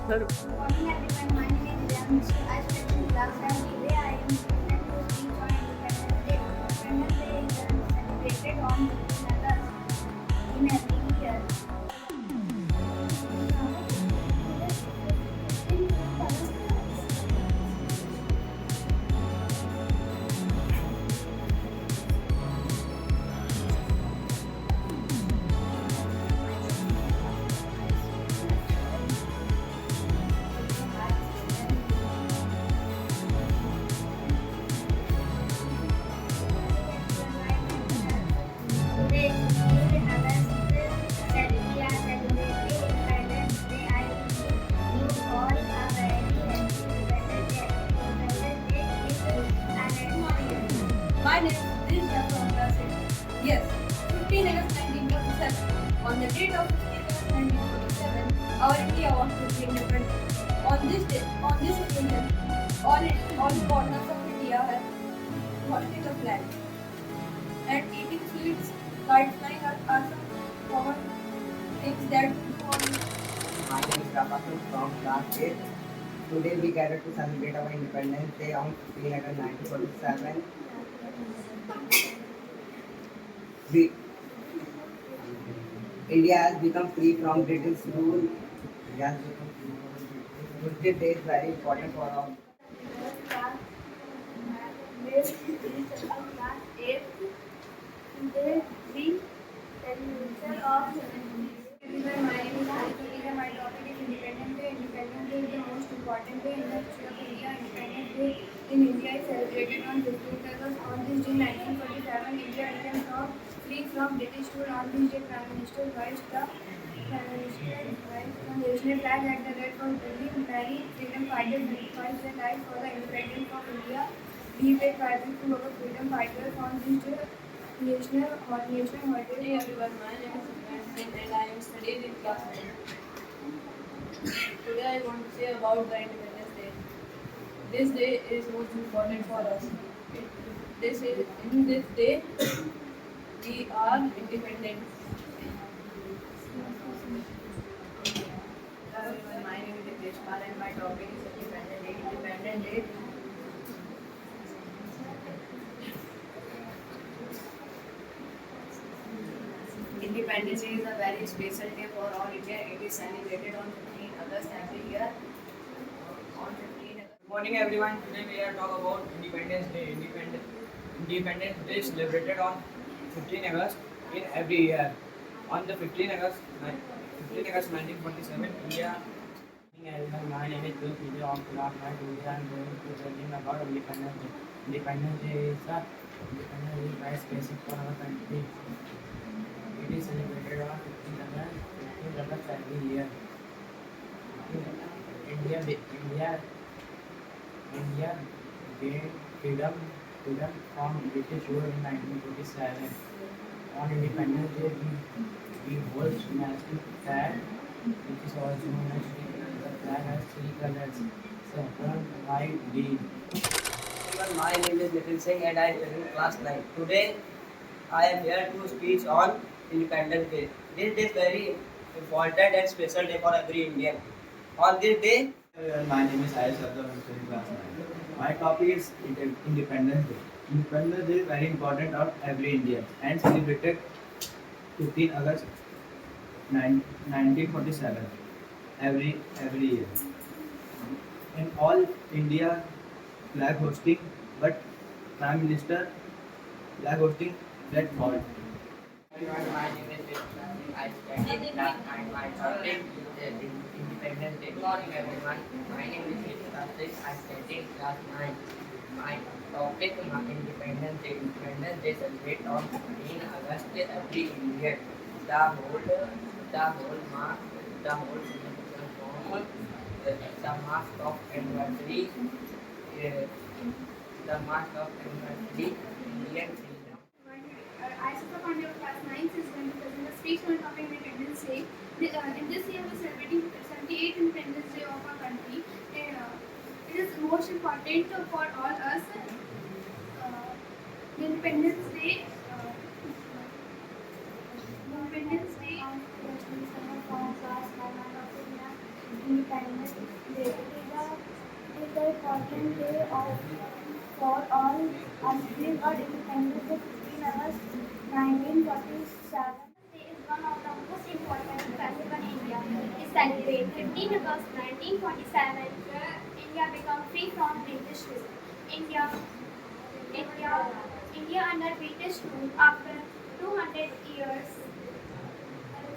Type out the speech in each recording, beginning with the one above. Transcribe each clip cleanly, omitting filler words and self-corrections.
Sir Morning everyone, my name is Ram. I study in class 7. Today I am going to speak on Independence Day. Independence Day is celebrated on 15 August in every year. Today, 15 August, we are celebrating Independence Day. I wish you all a very happy Independence Day. Independence Day is an My name is Disha from class 8. Yes, 15 August 1947. On the date of 15 August 1947, our India was to be independent. On this day, on this occasion, all corners of India have hoisted the flag. And eating sweets, kites flying are some common things that we do on. My name is Rafathun from class 8. Today we gathered to celebrate our Independence Day on 15 August 1947. We, India has become free from British rule. India has become free from British rule. This day is very important for all. Class 8. Today we celebration of Everyone, my name is Harika. My topic is Independence Day. Independence Day is the most important day in the history of India. Independence Day in India is celebrated on 15th August. On this day, 1947, India became free from British rule. On this day, Prime Minister raised the national flag at the red fort Delhi. Many freedom fighters sacrificed their lives for the independence of India. We pay tribute to our freedom fighters on this day. National holiday. Hey everyone, my name is Singh and I am studying in class 9. Today I want to say about the Independence Day. This day is most important for us. In this day we are independent. Hello everyone, my name is Dipesh Pal and my topic is Independence Day. Independence Day Independence Day is a very special day for all India. It is celebrated on 15 August every year. On 15 August. Good morning everyone. Today we are talk about Independence Day. Independence Day is celebrated on 15 August in every year. On the 15 August 1947, India. Good morning everyone. My name is Dhruv of class 9. Today I am going to tell you about Independence Day. Independence Day is very special for our country. It is celebrated on 15 August every year. India gained freedom from British rule in 1947. On Independence Day, we hold national flag, which is also known as the flag has three colors: saffron, white, green. Everyone, my name is Nitin Singh and I am in class 9. Today I am here to speak on Independence Day. This day is very important and special day for every Indian. On this day, My name is Ayush Abdul. I'm studying class 9. My topic is Independence Day. Independence Day is very important of every Indian and celebrated 15 August 1947 every year. In all India flag hosting, but Prime Minister flag hosting that fault. Everyone, my name is Vishnu. I study in class 9. My topic is Independence Day. Good morning everyone. My name is Vishnu. I study in class 9. My topic is Independence Day. Independence Day celebrated on 15 August every year. The whole significant form, the mask of anniversary, Indian freedom. Aisha Pandey of class 9 is going to present a speech on topic Independence Day. In this year, we are celebrating 78th Independence Day of our country. It is most important for all us. Independence Day. Independence Day. Independence Day. It is the important day for all Muslims or Independence Day 15 August 1947. Day is one of the most important festivals in India. It celebrates 15 August 1947. India became free from British rule. India, India, India under British rule after 200 years.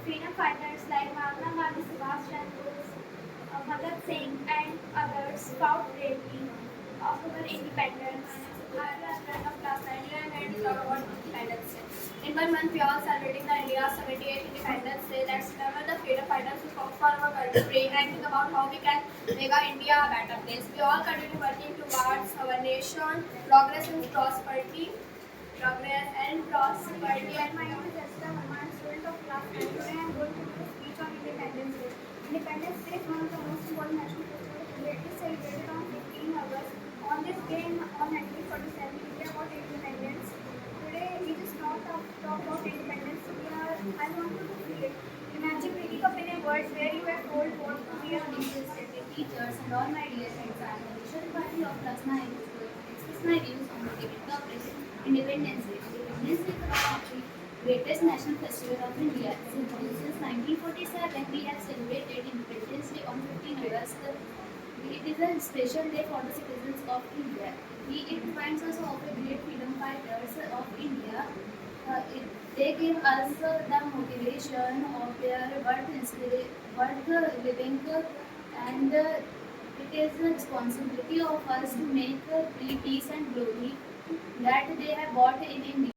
Freedom fighters like Mahatma Gandhi, Subhash Chandra Bose, Bhagat Singh, and others fought bravely for independence. I am a student of class 9 and I will talk about Independence Day. In 1 month, we are all celebrating the India's 78th Independence Day. Let's remember the freedom fighters who fought for our country and think about how we can make our India a better place. We all continue working towards our nation, progress and prosperity. And my name is Esther Verma. I'm a student of class 9. Today I am going to give a speech on Independence Day. Independence Day is one of the most important national festivals. It is celebrated on 15 August. On this day, on 1947, India got independence. Today, we just talk about independence. I want you to feel it. Imagine waking up in a world where you were told what to be on Respected teachers and all my dear friends, I am Vishal Bharti of class 9 who is going to express my views on the debate topic Independence Day. Independence Day is one of the greatest national festival of India. Since 1947, we have celebrated Independence Day on 15 August. It is a special day for the citizens of India. It reminds us of the great freedom fighters of India. They give us the motivation of their worth living, and it is the responsibility of us to make peace and glory that they have brought in India.